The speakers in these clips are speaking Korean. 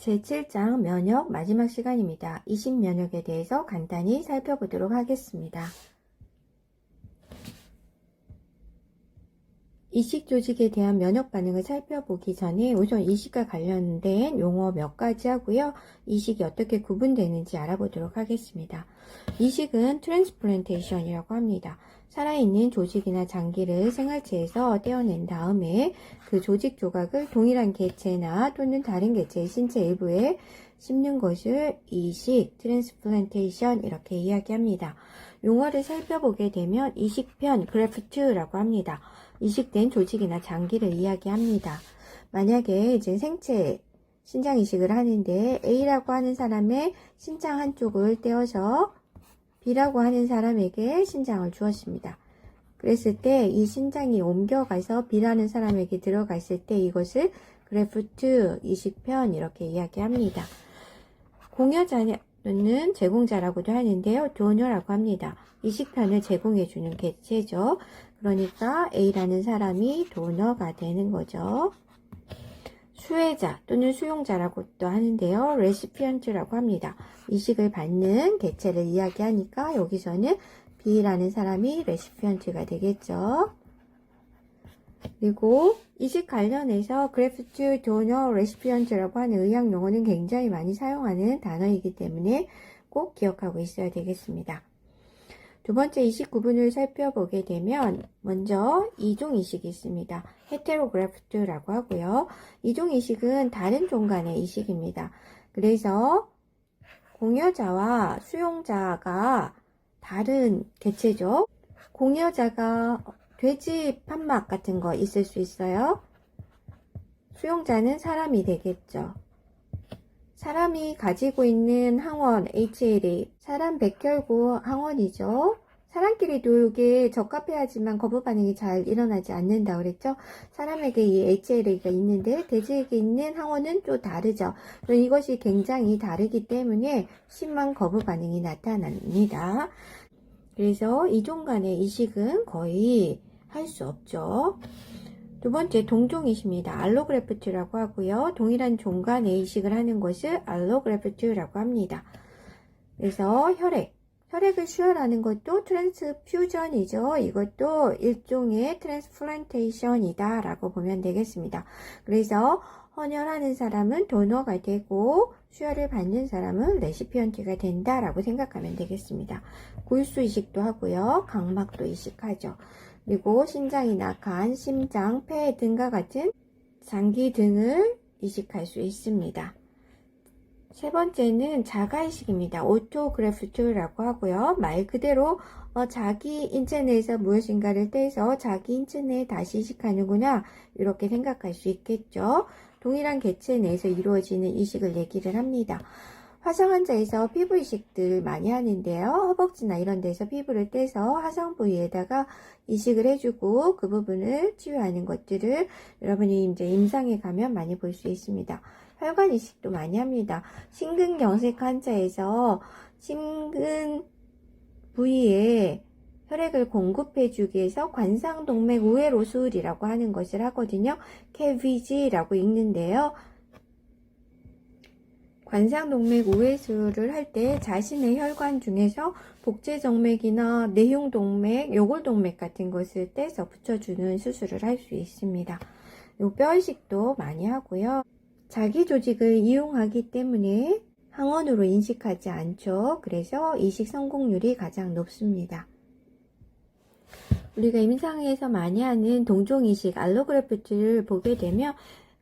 제7장 면역 마지막 시간입니다. 이식 면역에 대해서 간단히 살펴보도록 하겠습니다. 이식 조직에 대한 면역 반응을 살펴보기 전에 우선 이식과 관련된 용어 몇 가지 하고요. 이식이 어떻게 구분되는지 알아보도록 하겠습니다. 이식은 트랜스플란테이션이라고 합니다. 살아있는 조직이나 장기를 생활체에서 떼어낸 다음에 그 조직 조각을 동일한 개체나 또는 다른 개체의 신체 일부에 심는 것을 이식, 트랜스플란테이션 이렇게 이야기합니다. 용어를 살펴보게 되면 이식편, 그래프트라고 합니다. 이식된 조직이나 장기를 이야기합니다. 만약에 이제 생체 신장 이식을 하는데 A라고 하는 사람의 신장 한쪽을 떼어서 B라고 하는 사람에게 신장을 주었습니다. 그랬을 때 이 신장이 옮겨가서 B라는 사람에게 들어갔을 때 이것을 그래프트, 이식편 이렇게 이야기합니다. 공여자는 제공자라고도 하는데요. 도너라고 합니다. 이식편을 제공해주는 개체죠. 그러니까 A라는 사람이 도너가 되는 거죠. 수혜자 또는 수용자라고도 하는데요. 레시피언트라고 합니다. 이식을 받는 개체를 이야기하니까 여기서는 B라는 사람이 레시피언트가 되겠죠. 그리고 이식 관련해서 그래프트, 도너, 레시피언트라고 하는 의학 용어는 굉장히 많이 사용하는 단어이기 때문에 꼭 기억하고 있어야 되겠습니다. 두 번째 이식 구분을 살펴보게 되면 먼저 이종 이식이 있습니다. 헤테로그래프트라고 하고요. 이종 이식은 다른 종 간의 이식입니다. 그래서 공여자와 수용자가 다른 개체죠. 공여자가 돼지 판막 같은 거 있을 수 있어요. 수용자는 사람이 되겠죠. 사람이 가지고 있는 항원 HLA, 사람 백혈구 항원이죠. 사람끼리도 이게 적합해야지만 거부 반응이 잘 일어나지 않는다 그랬죠. 사람에게 이 HLA가 있는데 돼지에게 있는 항원은 또 다르죠. 이것이 굉장히 다르기 때문에 심한 거부 반응이 나타납니다. 그래서 이종 간의 이식은 거의 할 수 없죠. 두 번째 동종이식입니다. 알로그래프트라고 하고요. 동일한 종 간의 이식을 하는 것을 알로그래프트라고 합니다. 그래서 혈액을 수혈하는 것도 트랜스퓨전이죠. 이것도 일종의 트랜스플란테이션이다 라고 보면 되겠습니다. 그래서 헌혈하는 사람은 도너가 되고 수혈을 받는 사람은 레시피언트가 된다라고 생각하면 되겠습니다. 골수 이식도 하고요. 각막도 이식하죠. 그리고 신장이나 간, 심장, 폐 등과 같은 장기 등을 이식할 수 있습니다. 세 번째는 자가이식입니다. 오토그래프트라고 하고요. 말 그대로 자기 인체 내에서 무엇인가를 떼서 자기 인체 내에 다시 이식하는구나 이렇게 생각할 수 있겠죠. 동일한 개체 내에서 이루어지는 이식을 얘기를 합니다. 화상 환자에서 피부 이식들 많이 하는데요. 허벅지나 이런 데서 피부를 떼서 화상 부위에다가 이식을 해주고 그 부분을 치유하는 것들을 여러분이 이제 임상에 가면 많이 볼 수 있습니다. 혈관 이식도 많이 합니다. 심근경색 환자에서 심근 부위에 혈액을 공급해주기 위해서 관상동맥 우회로 수술이라고 하는 것을 하거든요. 캐비지라고 읽는데요. 관상동맥 우회수를 할 때 자신의 혈관 중에서 복제정맥이나 내흉동맥, 요골동맥 같은 것을 떼서 붙여주는 수술을 할 수 있습니다. 뼈이식도 많이 하고요. 자기 조직을 이용하기 때문에 항원으로 인식하지 않죠. 그래서 이식 성공률이 가장 높습니다. 우리가 임상에서 많이 하는 동종이식 알로그래프트를 보게 되면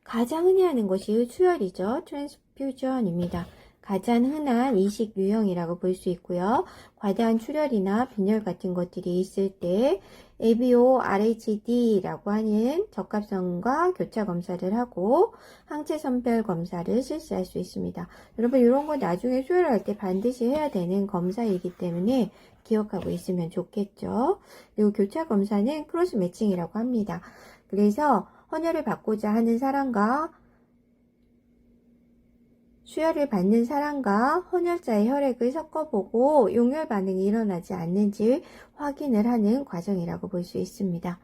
가장 흔히 하는 것이 수혈이죠. 트랜스퓨전입니다. 가장 흔한 이식 유형이라고 볼 수 있고요. 과다한 출혈이나 빈혈 같은 것들이 있을 때 ABO, RHD라고 하는 적합성과 교차 검사를 하고 항체 선별 검사를 실시할 수 있습니다. 여러분 이런 거 나중에 수혈할 때 반드시 해야 되는 검사이기 때문에 기억하고 있으면 좋겠죠. 그리고 교차 검사는 크로스 매칭이라고 합니다. 그래서 헌혈을 받고자 하는 사람과 수혈을 받는 사람과 헌혈자의 혈액을 섞어보고 용혈 반응이 일어나지 않는지 확인을 하는 과정이라고 볼 수 있습니다.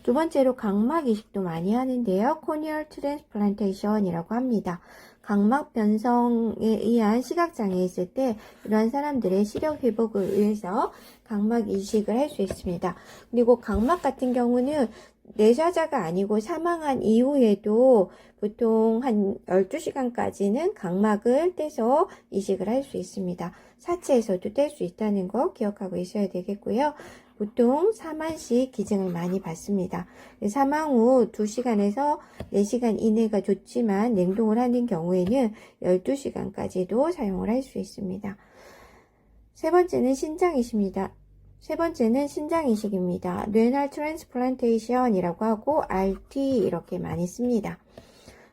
두 번째로 각막 이식도 많이 하는데요. 코니얼 트랜스플란테이션이라고 합니다. 각막 변성에 의한 시각장애 있을 때 이러한 사람들의 시력 회복을 위해서 각막 이식을 할 수 있습니다. 그리고 각막 같은 경우는 내사자가 아니고 사망한 이후에도 보통 한 12시간까지는 각막을 떼서 이식을 할 수 있습니다. 사체에서도 뗄 수 있다는 거 기억하고 있어야 되겠고요. 보통 4만씩 기증을 많이 받습니다. 사망 후 2시간에서 4시간 이내가 좋지만 냉동을 하는 경우에는 12시간까지도 사용을 할 수 있습니다. 세 번째는 신장 이식입니다. 뇌날 트랜스플란테이션이라고 하고 RT 이렇게 많이 씁니다.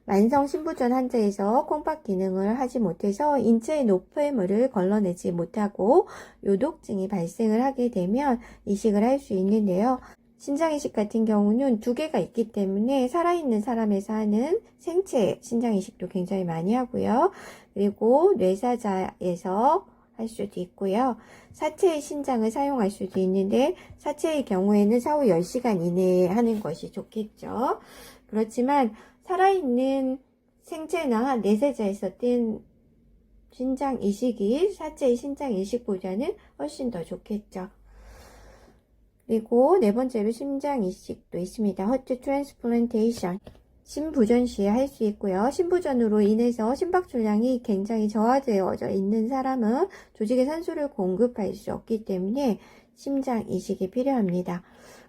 만성 신부전 환자에서 콩팥 기능을 하지 못해서 인체의 노폐물을 걸러내지 못하고 요독증이 발생을 하게 되면 이식을 할 수 있는데요. 신장 이식 같은 경우는 2개가 있기 때문에 살아있는 사람에서 하는 생체 신장 이식도 굉장히 많이 하고요. 그리고 뇌사자에서 할 수도 있고요. 사체의 신장을 사용할 수도 있는데 사체의 경우에는 사후 10시간 이내에 하는 것이 좋겠죠. 그렇지만 살아있는 생체나 내세자에서 뗀 신장 이식이 사체의 신장 이식보다는 훨씬 더 좋겠죠. 그리고 네 번째로 심장 이식도 있습니다. 허트 트랜스플란테이션. 심부전 시에 할 수 있고요. 심부전으로 인해서 심박출량이 굉장히 저하되어져 있는 사람은 조직에 산소를 공급할 수 없기 때문에 심장 이식이 필요합니다.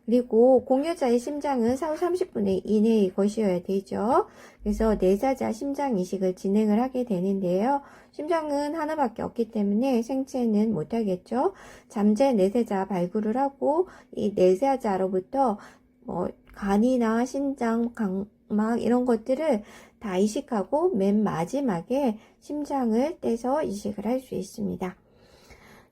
그리고 공여자의 심장은 사후 30분 이내의 것이어야 되죠. 그래서 내사자 심장 이식을 진행을 하게 되는데요. 심장은 하나밖에 없기 때문에 생체는 못하겠죠. 잠재 내세자 발굴을 하고 이 내세자로부터 간이나 신장, 각막 이런 것들을 다 이식하고 맨 마지막에 심장을 떼서 이식을 할 수 있습니다.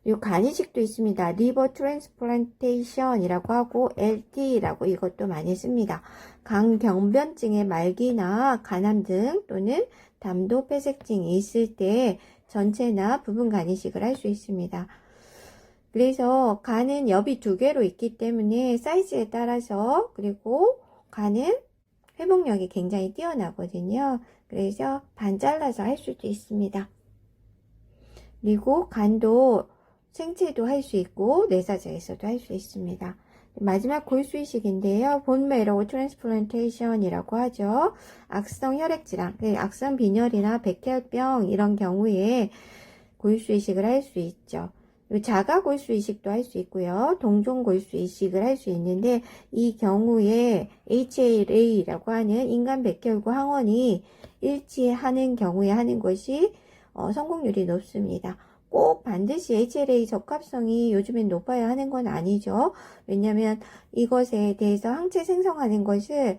그리고 간 이식도 있습니다. 리버 트랜스플란테이션이라고 하고 LT라고 이것도 많이 씁니다. 간경변증의 말기나 간암 등 또는 담도 폐색증이 있을 때 전체나 부분 간 이식을 할 수 있습니다. 그래서 간은 옆이 2개로 있기 때문에 사이즈에 따라서 그리고 간은 회복력이 굉장히 뛰어나거든요. 그래서 반 잘라서 할 수도 있습니다. 그리고 간도 생체도 할 수 있고 내사자에서도 할 수 있습니다. 마지막 골수 이식인데요. 본메로 트랜스플란테이션이라고 하죠. 악성 혈액질환, 악성 빈혈이나 백혈병 이런 경우에 골수 이식을 할 수 있죠. 자가 골수 이식도 할 수 있고요. 동종 골수 이식을 할 수 있는데 이 경우에 HLA라고 하는 인간 백혈구 항원이 일치하는 경우에 하는 것이 성공률이 높습니다. 꼭 반드시 HLA 적합성이 요즘엔 높아야 하는 건 아니죠. 왜냐하면 이것에 대해서 항체 생성하는 것을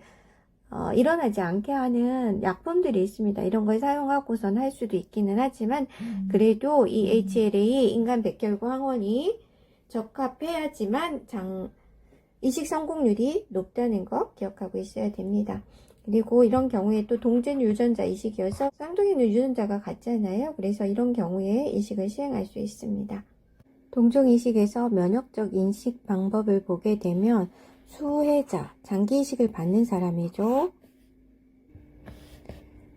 일어나지 않게 하는 약품들이 있습니다. 이런 걸 사용하고선 할 수도 있기는 하지만 그래도 이 HLA 인간 백혈구 항원이 적합해야지만 이식 성공률이 높다는 거 기억하고 있어야 됩니다. 그리고 이런 경우에 또 동전 유전자 이식이어서 쌍둥이는 유전자가 같잖아요. 그래서 이런 경우에 이식을 시행할 수 있습니다. 동종 이식에서 면역적 인식 방법을 보게 되면 수혜자, 장기 이식을 받는 사람이죠.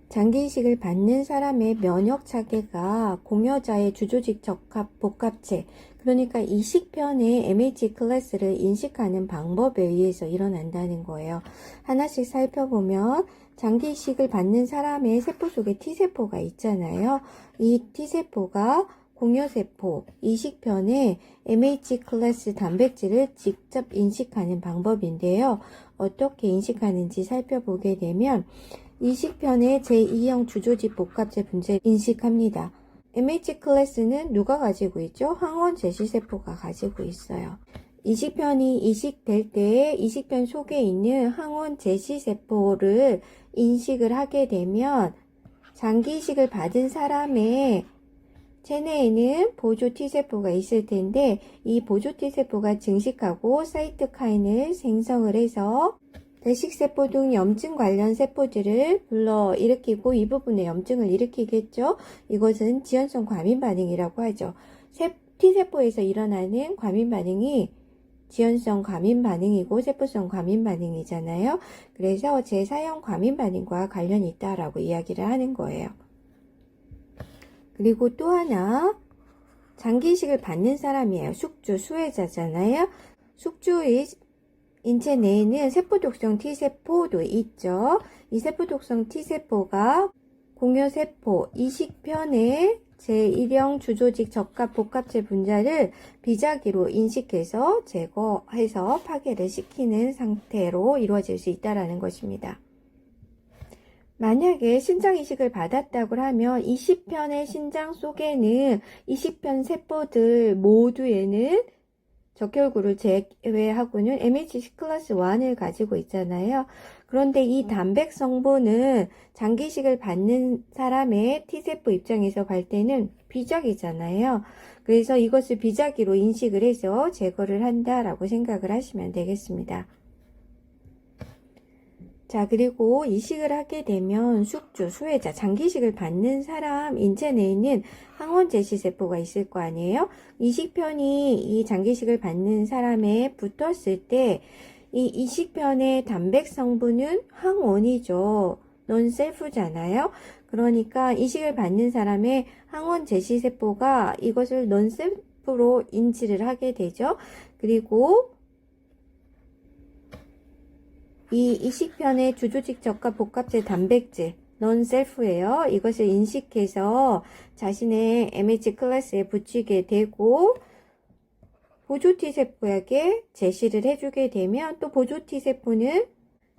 장기 이식을 받는 사람의 면역 차계가 공여자의 주조직 적합 복합체, 그러니까 이식편의 MH 클래스를 인식하는 방법에 의해서 일어난다는 거예요. 하나씩 살펴보면 장기 이식을 받는 사람의 세포 속에 T세포가 있잖아요. 이 T세포가 공여세포, 이식편의 MH 클래스 단백질을 직접 인식하는 방법인데요. 어떻게 인식하는지 살펴보게 되면 이식편의 제2형 주조직 복합체 분자를 인식합니다. MH 클래스는 누가 가지고 있죠? 항원 제시세포가 가지고 있어요. 이식편이 이식될 때 이식편 속에 있는 항원 제시세포를 인식을 하게 되면 장기 이식을 받은 사람의 체내에는 보조 T세포가 있을 텐데 이 보조 T세포가 증식하고 사이토카인을 생성을 해서 대식세포 등 염증 관련 세포들을 불러일으키고 이 부분에 염증을 일으키겠죠. 이것은 지연성 과민 반응이라고 하죠. T세포에서 일어나는 과민 반응이 지연성 과민 반응이고 세포성 과민 반응이잖아요. 그래서 제4형 과민 반응과 관련이 있다라고 이야기를 하는 거예요. 그리고 또 하나, 장기 이식을 받는 사람이에요. 숙주, 수혜자잖아요. 숙주의 인체 내에는 세포독성 T세포도 있죠. 이 세포독성 T세포가 공효세포, 이식편의 제1형 주조직 적합 복합체 분자를 비자기로 인식해서 제거해서 파괴를 시키는 상태로 이루어질 수 있다는 것입니다. 만약에 신장 이식을 받았다고 하면 20편의 신장 속에는 20편 세포들 모두에는 적혈구를 제외하고는 MHC 클래스 1을 가지고 있잖아요. 그런데 이 단백 성분은 장기 이식을 받는 사람의 T세포 입장에서 볼 때는 비자기잖아요. 그래서 이것을 비자기로 인식을 해서 제거를 한다라고 생각을 하시면 되겠습니다. 자, 그리고 이식을 하게 되면 숙주, 수혜자, 장기 이식을 받는 사람 인체 내에 있는 항원 제시세포가 있을 거 아니에요? 이식편이 이 장기 이식을 받는 사람에 붙었을 때 이 이식편의 단백 성분은 항원이죠. 논셀프잖아요. 그러니까 이식을 받는 사람의 항원 제시세포가 이것을 논셀프로 인지를 하게 되죠. 그리고 이 이식편의 주조직 적합 복합체 단백질 논셀프예요. 이것을 인식해서 자신의 MH 클래스에 붙이게 되고 보조 T세포에게 제시를 해주게 되면 또 보조 T세포는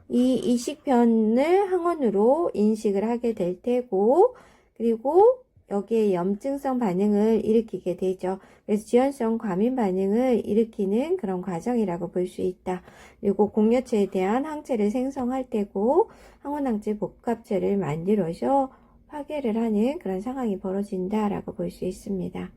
이 이식편을 항원으로 인식을 하게 될 테고 그리고 여기에 염증성 반응을 일으키게 되죠. 그래서 지연성 과민 반응을 일으키는 그런 과정이라고 볼 수 있다. 그리고 공여체에 대한 항체를 생성할 테고 항원항체 복합체를 만들어서 파괴를 하는 그런 상황이 벌어진다라고 볼 수 있습니다.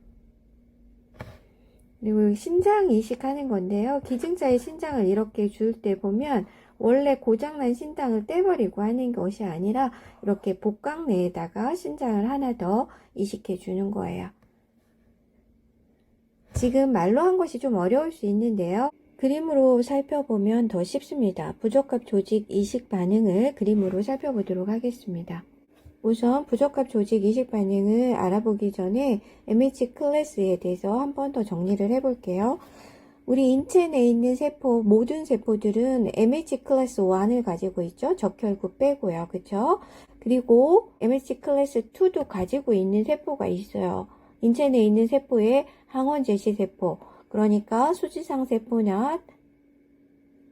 그리고 신장 이식하는 건데요. 기증자의 신장을 이렇게 줄 때 보면 원래 고장난 신장을 떼버리고 하는 것이 아니라 이렇게 복강 내에다가 신장을 하나 더 이식해 주는 거예요. 지금 말로 한 것이 좀 어려울 수 있는데요. 그림으로 살펴보면 더 쉽습니다. 부적합 조직 이식 반응을 그림으로 살펴보도록 하겠습니다. 우선 부적합 조직 이식 반응을 알아보기 전에 MH 클래스에 대해서 한 번 더 정리를 해볼게요. 우리 인체 내에 있는 세포, 모든 세포들은 MH 클래스 1을 가지고 있죠. 적혈구 빼고요. 그쵸? 그리고 MH 클래스 2도 가지고 있는 세포가 있어요. 인체 내에 있는 세포의 항원 제시 세포, 그러니까 수지상 세포나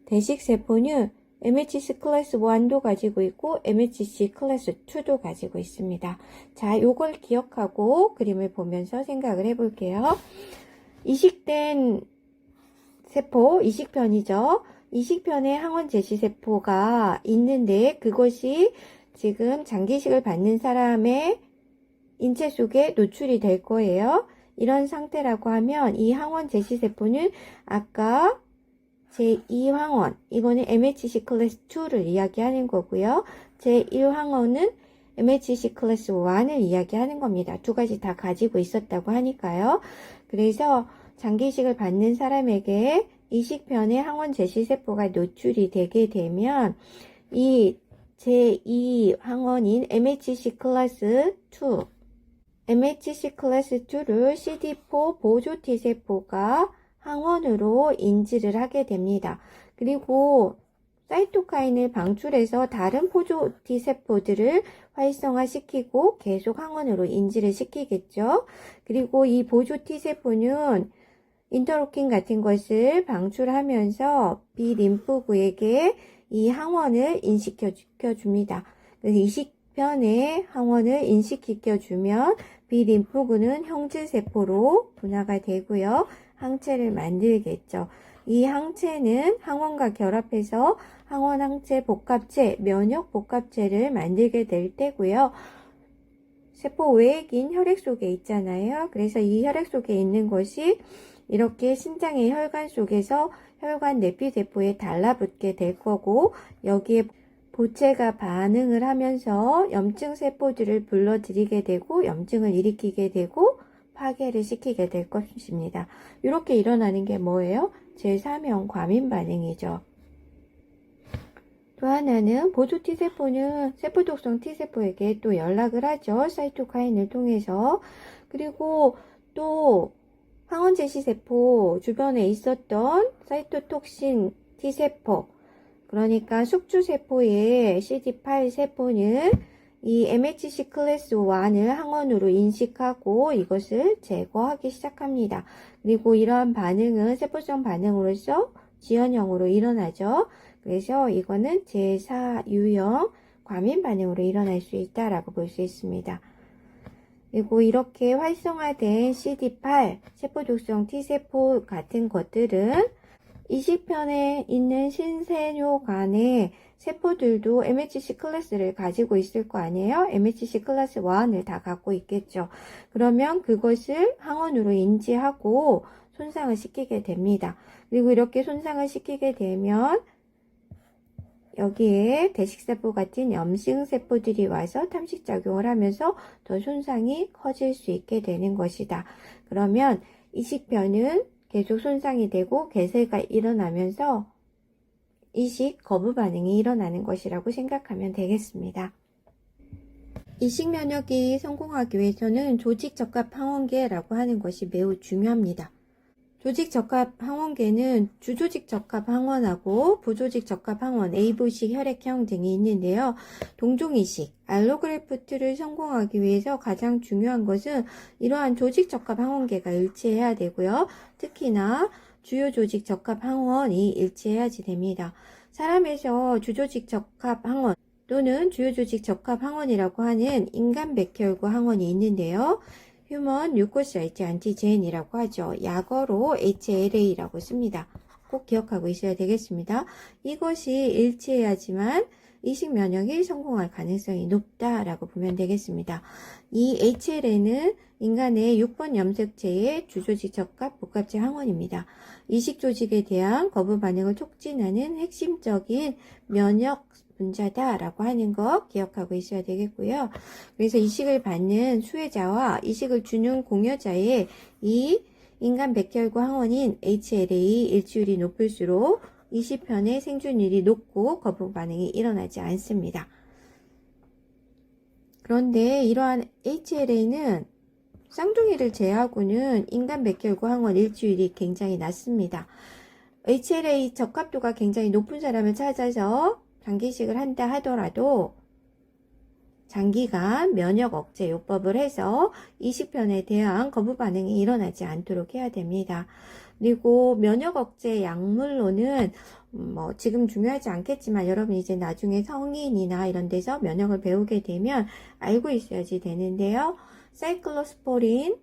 대식 세포는 MHC 클래스 1도 가지고 있고 MHC 클래스 2도 가지고 있습니다. 자, 요걸 기억하고 그림을 보면서 생각을 해볼게요. 이식된 세포, 이식편이죠. 이식편에 항원 제시세포가 있는데 그것이 지금 장기이식을 받는 사람의 인체 속에 노출이 될 거예요. 이런 상태라고 하면 이 항원 제시세포는 아까 제2항원, 이거는 MHC 클래스 2를 이야기하는 거고요. 제1항원은 MHC 클래스 1을 이야기하는 겁니다. 두 가지 다 가지고 있었다고 하니까요. 그래서 장기이식을 받는 사람에게 이식편의 항원 제시세포가 노출이 되게 되면 이 제2항원인 MHC 클래스 2, MHC 클래스 2를 CD4 보조 T세포가 항원으로 인지를 하게 됩니다. 그리고 사이토카인을 방출해서 다른 보조 T세포들을 활성화시키고 계속 항원으로 인지를 시키겠죠. 그리고 이 보조 T세포는 인터로킨 같은 것을 방출하면서 비림프구에게 이 항원을 인식시켜 줍니다. 그래서 이식편의 항원을 인식시켜 주면 비림프구는 형질세포로 분화가 되고요. 항체를 만들겠죠. 이 항체는 항원과 결합해서 항원항체 복합체, 면역 복합체를 만들게 될 테고요. 세포 외액인 혈액 속에 있잖아요. 그래서 이 혈액 속에 있는 것이 이렇게 신장의 혈관 속에서 혈관 내피세포에 달라붙게 될 거고 여기에 보체가 반응을 하면서 염증 세포들을 불러들이게 되고 염증을 일으키게 되고 파괴를 시키게 될 것입니다. 이렇게 일어나는 게 뭐예요? 제3형 과민 반응이죠. 또 하나는 보조 T세포는 세포 독성 T세포에게 또 연락을 하죠. 사이토카인을 통해서. 그리고 또 항원 제시세포 주변에 있었던 사이토톡신 T세포, 그러니까 숙주세포의 CD8 세포는 이 MHC 클래스 1을 항원으로 인식하고 이것을 제거하기 시작합니다. 그리고 이러한 반응은 세포성 반응으로서 지연형으로 일어나죠. 그래서 이거는 제4유형 과민 반응으로 일어날 수 있다라고 볼 수 있습니다. 그리고 이렇게 활성화된 CD8 세포 독성 T세포 같은 것들은 이식편에 있는 신세뇨간의 세포들도 MHC 클래스를 가지고 있을 거 아니에요? MHC 클래스 1을 다 갖고 있겠죠. 그러면 그것을 항원으로 인지하고 손상을 시키게 됩니다. 그리고 이렇게 손상을 시키게 되면 여기에 대식세포 같은 염증세포들이 와서 탐식작용을 하면서 더 손상이 커질 수 있게 되는 것이다. 그러면 이식편은 계속 손상이 되고 개세가 일어나면서 이식 거부 반응이 일어나는 것이라고 생각하면 되겠습니다. 이식 면역이 성공하기 위해서는 조직 적합 항원계라고 하는 것이 매우 중요합니다. 조직 적합 항원계는 주조직 적합 항원하고 부조직 적합 항원, A부식 혈액형 등이 있는데요. 동종이식, 알로그래프트를 성공하기 위해서 가장 중요한 것은 이러한 조직 적합 항원계가 일치해야 되고요. 특히나 주요 조직 적합 항원이 일치해야지 됩니다. 사람에서 주조직 적합 항원 또는 주요 조직 적합 항원이라고 하는 인간 백혈구 항원이 있는데요. 휴먼 류코사이트 안티젠이라고 하죠. 약어로 HLA라고 씁니다. 꼭 기억하고 있어야 되겠습니다. 이것이 일치해야지만 이식 면역이 성공할 가능성이 높다라고 보면 되겠습니다. 이 HLA는 인간의 6번 염색체의 주조직 적합 복합체 항원입니다. 이식 조직에 대한 거부 반응을 촉진하는 핵심적인 면역 분자다라고 하는 거 기억하고 있어야 되겠고요. 그래서 이식을 받는 수혜자와 이식을 주는 공여자의 이 인간 백혈구 항원인 HLA 일치율이 높을수록 이식편의 생존율이 높고 거부 반응이 일어나지 않습니다. 그런데 이러한 HLA는 쌍둥이를 제외하고는 인간 백혈구 항원 일치율이 굉장히 낮습니다. HLA 적합도가 굉장히 높은 사람을 찾아서 장기이식을 한다 하더라도 장기간 면역 억제 요법을 해서 이식편에 대한 거부 반응이 일어나지 않도록 해야 됩니다. 그리고 면역 억제 약물로는 지금 중요하지 않겠지만 여러분 이제 나중에 성인이나 이런 데서 면역을 배우게 되면 알고 있어야지 되는데요. 사이클로스포린,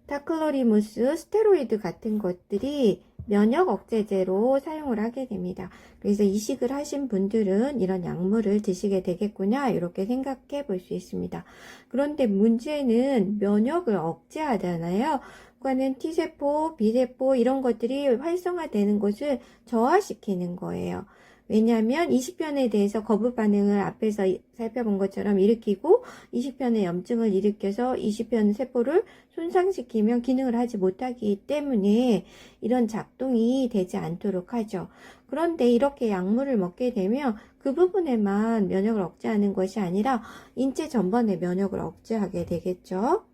타클로리무스, 스테로이드 같은 것들이 면역 억제제로 사용을 하게 됩니다. 그래서 이식을 하신 분들은 이런 약물을 드시게 되겠구나 이렇게 생각해 볼 수 있습니다. 그런데 문제는 면역을 억제하잖아요. 그거는 T세포, B세포 이런 것들이 활성화되는 것을 저하시키는 거예요. 왜냐하면 이식편에 대해서 거부 반응을 앞에서 살펴본 것처럼 일으키고 이식편의 염증을 일으켜서 이식편 세포를 손상시키면 기능을 하지 못하기 때문에 이런 작동이 되지 않도록 하죠. 그런데 이렇게 약물을 먹게 되면 그 부분에만 면역을 억제하는 것이 아니라 인체 전반의 면역을 억제하게 되겠죠.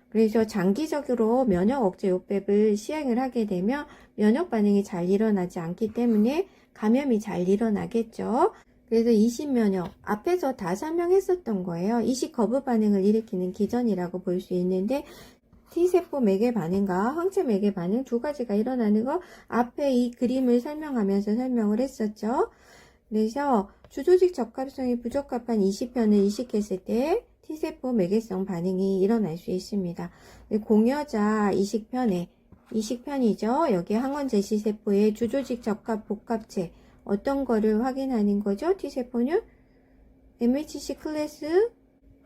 그래서 장기적으로 면역 억제 요법을 시행을 하게 되면 면역 반응이 잘 일어나지 않기 때문에 감염이 잘 일어나겠죠. 그래서 이식 면역 앞에서 다 설명했었던 거예요. 이식 거부 반응을 일으키는 기전이라고 볼 수 있는데 T세포 매개 반응과 항체 매개 반응 두 가지가 일어나는 거 앞에 이 그림을 설명하면서 설명을 했었죠. 그래서 주조직 적합성이 부적합한 이식편을 이식했을 때 T세포 매개성 반응이 일어날 수 있습니다. 공여자 이식편이죠. 여기 항원 제시세포의 주조직 적합 복합체 어떤 거를 확인하는 거죠? T세포는 MHC 클래스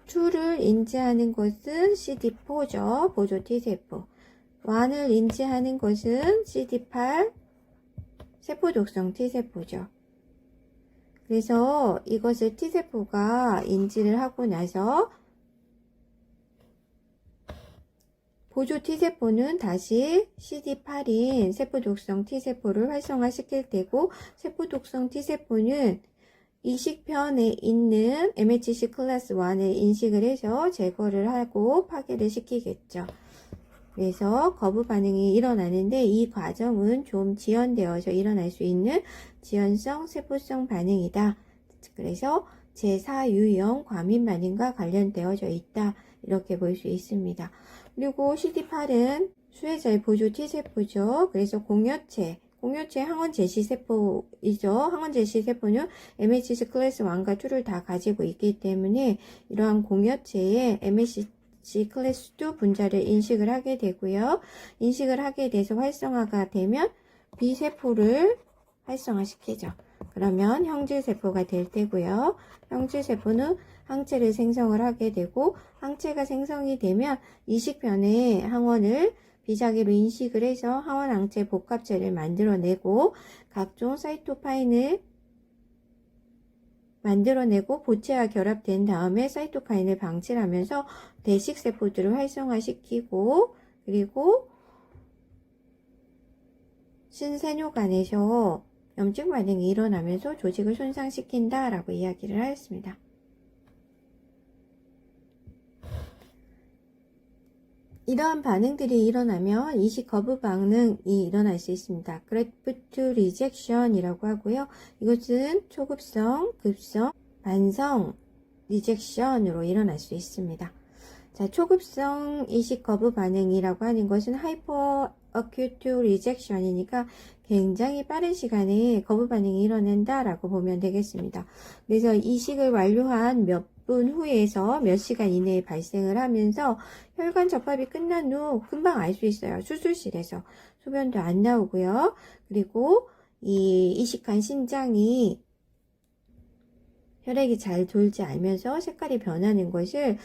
2를 인지하는 것은 CD4죠. 보조 T세포. 1을 인지하는 것은 CD8 세포 독성 T세포죠. 그래서 이것을 T세포가 인지를 하고 나서 보조 T세포는 다시 CD8인 세포독성 T세포를 활성화시킬 테고, 세포독성 T세포는 이식편에 있는 MHC 클래스 1을 인식을 해서 제거를 하고 파괴를 시키겠죠. 그래서 거부 반응이 일어나는데 이 과정은 좀 지연되어서 일어날 수 있는 지연성 세포성 반응이다. 그래서 제4유형 과민 반응과 관련되어져 있다. 이렇게 볼 수 있습니다. 그리고 CD8은 수혜자의 보조 T세포죠. 그래서 공여체 항원 제시세포이죠. 항원 제시세포는 MHC 클래스 1과 2를 다 가지고 있기 때문에 이러한 공여체에 MHC 클래스 2 분자를 인식을 하게 되고요. 인식을 하게 돼서 활성화가 되면 B세포를 활성화시키죠. 그러면 형질세포가 될 테고요. 형질세포는 항체를 생성을 하게 되고, 항체가 생성이 되면 이식변에 항원을 비자기로 인식을 해서 항원 항체 복합체를 만들어내고, 각종 사이토카인을 만들어내고 보체와 결합된 다음에 사이토카인을 방출하면서 대식세포들을 활성화시키고, 그리고 신세뇨간에서 염증 반응이 일어나면서 조직을 손상시킨다 라고 이야기를 하였습니다. 이러한 반응들이 일어나면 이식 거부 반응이 일어날 수 있습니다. 그래프트 리젝션이라고 하고요. 이것은 초급성, 급성, 반성 리젝션으로 일어날 수 있습니다. 자, 초급성 이식 거부 반응이라고 하는 것은 하이퍼 어큐트 리젝션이니까 굉장히 빠른 시간에 거부 반응이 일어난다라고 보면 되겠습니다. 그래서 이식을 완료한 몇 분 후에서 몇 시간 이내에 발생을 하면서 혈관 접합이 끝난 후 금방 알 수 있어요. 수술실에서 소변도 안 나오고요. 그리고 이 이식한 신장이 혈액이 잘 돌지 않으면서 색깔이 변하는 것을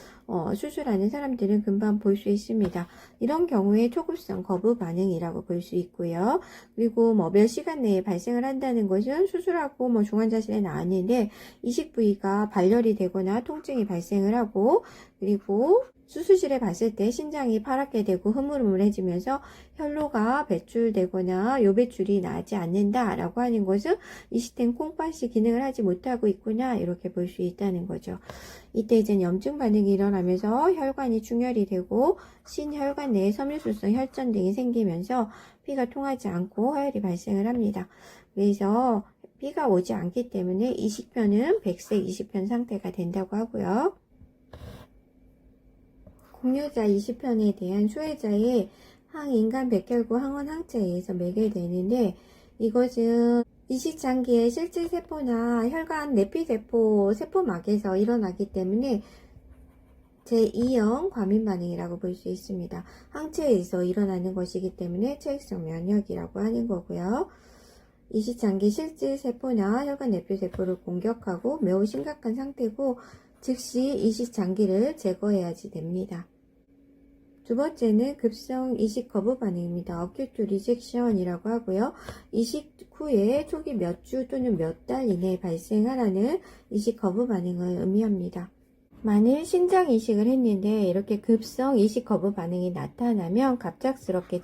수술하는 사람들은 금방 볼 수 있습니다. 이런 경우에 초급성 거부 반응이라고 볼 수 있고요. 그리고 몇 시간 내에 발생을 한다는 것은 수술하고 중환자실에 나왔는데 이식 부위가 발열이 되거나 통증이 발생을 하고, 그리고 수술실에 봤을 때 신장이 파랗게 되고 흐물흐물해지면서 혈로가 배출되거나 요배출이 나지 않는다라고 하는 것은 이식된 콩팥이 기능을 하지 못하고 있구나, 이렇게 볼 수 있다는 거죠. 이때 이제 염증 반응이 일어나면서 혈관이 충혈이 되고 신혈관 내에 섬유수성 혈전 등이 생기면서 피가 통하지 않고 화열이 발생을 합니다. 그래서 피가 오지 않기 때문에 이식편은 백색 이식편 상태가 된다고 하고요. 공유자 20편에 대한 수혜자의 항인간 백혈구 항원 항체에 의해서 매개되는데, 이것은 이식장기의 실질세포나 혈관 내피세포 세포막에서 일어나기 때문에 제2형 과민반응이라고 볼 수 있습니다. 항체에 의해서 일어나는 것이기 때문에 체액성 면역이라고 하는 거고요. 이식장기 실질세포나 혈관 내피세포를 공격하고 매우 심각한 상태고 즉시 이식장기를 제거해야지 됩니다. 두 번째는 급성 이식 거부 반응입니다. 어큐트 리젝션이라고 하고요. 이식 후에 초기 몇 주 또는 몇 달 이내에 발생하라는 이식 거부 반응을 의미합니다. 만일 신장 이식을 했는데 이렇게 급성 이식 거부 반응이 나타나면 갑작스럽게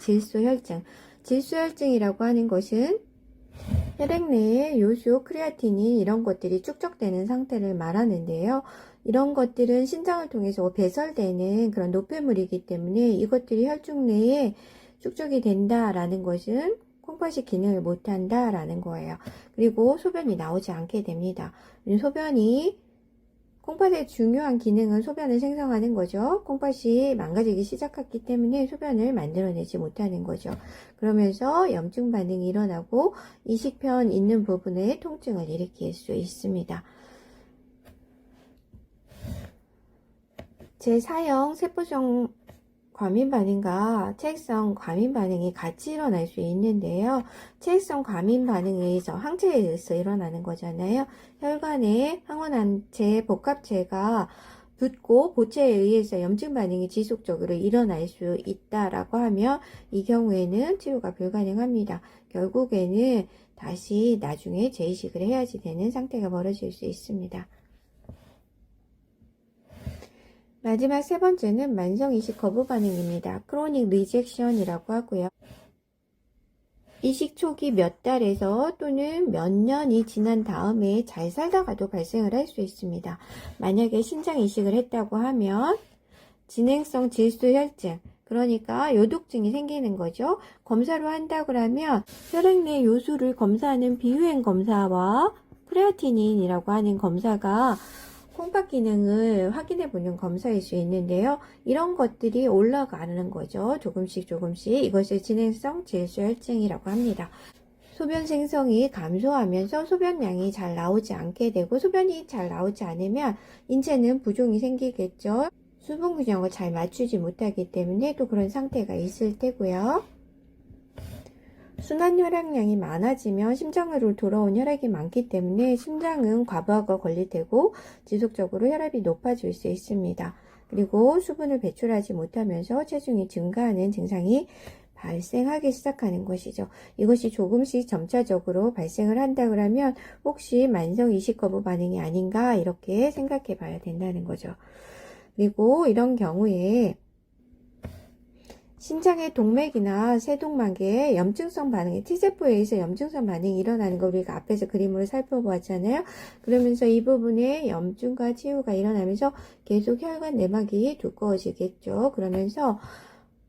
질소혈증이라고 하는 것은 혈액 내에 요소, 크레아티닌 이런 것들이 축적되는 상태를 말하는데요. 이런 것들은 신장을 통해서 배설되는 그런 노폐물이기 때문에 이것들이 혈중 내에 축적이 된다라는 것은 콩팥이 기능을 못한다라는 거예요. 그리고 소변이 나오지 않게 됩니다. 콩팥의 중요한 기능은 소변을 생성하는 거죠. 콩팥이 망가지기 시작했기 때문에 소변을 만들어내지 못하는 거죠. 그러면서 염증 반응이 일어나고 이식편 있는 부분에 통증을 일으킬 수 있습니다. 제4형 세포성 과민 반응과 체액성 과민 반응이 같이 일어날 수 있는데요. 체액성 과민 반응에 의해서 항체에 의해서 일어나는 거잖아요. 혈관에 항원항체 복합체가 붙고 보체에 의해서 염증 반응이 지속적으로 일어날 수 있다라고 하면 이 경우에는 치료가 불가능합니다. 결국에는 다시 나중에 재이식을 해야지 되는 상태가 벌어질 수 있습니다. 마지막 세 번째는 만성 이식 거부 반응입니다. 크로닉 리젝션이라고 하고요. 이식 초기 몇 달에서 또는 몇 년이 지난 다음에 잘 살다가도 발생을 할 수 있습니다. 만약에 신장 이식을 했다고 하면 진행성 질소 혈증, 그러니까 요독증이 생기는 거죠. 검사로 한다고 하면 혈액 내 요수를 검사하는 비유행 검사와 크레아티닌이라고 하는 검사가 콩팥 기능을 확인해 보는 검사일 수 있는데요. 이런 것들이 올라가는 거죠. 조금씩 이것을 진행성 질소혈증이라고 합니다. 소변 생성이 감소하면서 소변량이 잘 나오지 않게 되고, 소변이 잘 나오지 않으면 인체는 부종이 생기겠죠. 수분 균형을 잘 맞추지 못하기 때문에 또 그런 상태가 있을 테고요. 순환 혈액량이 많아지면 심장으로 돌아온 혈액이 많기 때문에 심장은 과부하가 걸릴 테고 지속적으로 혈압이 높아질 수 있습니다. 그리고 수분을 배출하지 못하면서 체중이 증가하는 증상이 발생하기 시작하는 것이죠. 이것이 조금씩 점차적으로 발생을 한다 그러면 혹시 만성 이식 거부 반응이 아닌가 이렇게 생각해 봐야 된다는 거죠. 그리고 이런 경우에 신장의 동맥이나 세동막에 염증성 반응이 T세포에 의해서 염증성 반응이 일어나는 거 우리가 앞에서 그림으로 살펴보았잖아요. 그러면서 이 부분에 염증과 치유가 일어나면서 계속 혈관 내막이 두꺼워지겠죠. 그러면서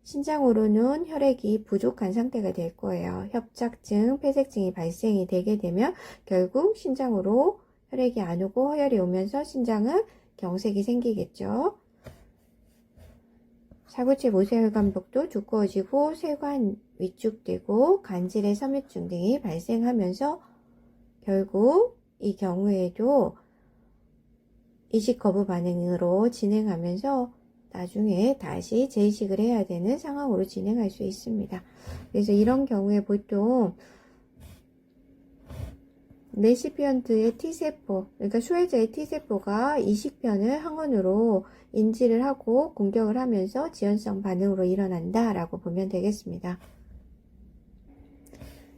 신장으로는 혈액이 부족한 상태가 될 거예요. 협착증, 폐색증이 발생이 되게 되면 결국 신장으로 혈액이 안 오고 허혈이 오면서 신장은 경색이 생기겠죠. 사구체 모세혈관벽도 두꺼워지고 세관 위축되고 간질의 섬유증 등이 발생하면서 결국 이 경우에도 이식 거부 반응으로 진행하면서 나중에 다시 재이식을 해야 되는 상황으로 진행할 수 있습니다. 그래서 이런 경우에 보통 레시피언트의 T세포, 그러니까 수혜자의 T세포가 이식편을 항원으로 인지를 하고 공격을 하면서 지연성 반응으로 일어난다 라고 보면 되겠습니다.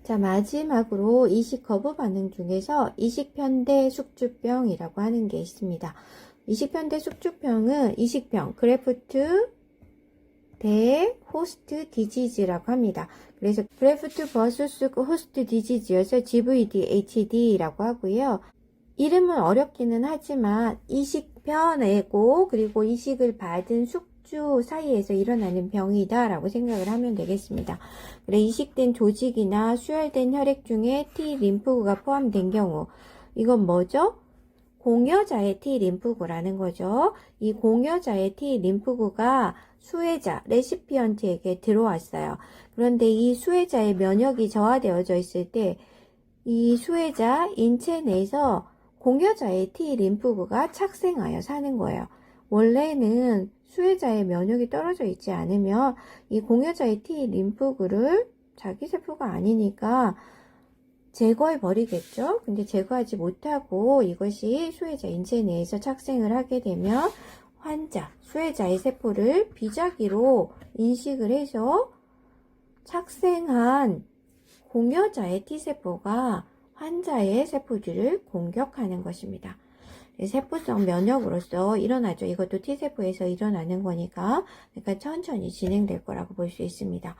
자, 마지막으로 이식 거부 반응 중에서 이식편대 숙주병이라고 하는 게 있습니다. 이식편대 숙주병은 이식병, 그래프트 대 호스트 디지즈라고 합니다. 그래서 그래프트 버서스 호스트 디지즈여서 GVD-HD라고 하고요. 이름은 어렵기는 하지만 이식편이고 그리고 이식을 받은 숙주 사이에서 일어나는 병이다 라고 생각을 하면 되겠습니다. 그래, 이식된 조직이나 수혈된 혈액 중에 T 림프구가 포함된 경우, 이건 뭐죠? 공여자의 T 림프구라는 거죠. 이 공여자의 T 림프구가 수혜자, 레시피언트에게 들어왔어요. 그런데 이 수혜자의 면역이 저하되어져 있을 때 이 수혜자 인체 내에서 공여자의 T 림프구가 착생하여 사는 거예요. 원래는 수혜자의 면역이 떨어져 있지 않으면 이 공여자의 T 림프구를 자기 세포가 아니니까 제거해 버리겠죠. 근데 제거하지 못하고 이것이 수혜자 인체 내에서 착생을 하게 되면 환자, 수혜자의 세포를 비자기로 인식을 해서 착생한 공여자의 T세포가 환자의 세포들을 공격하는 것입니다. 세포성 면역으로서 일어나죠. 이것도 T세포에서 일어나는 거니까, 그러니까 천천히 진행될 거라고 볼 수 있습니다.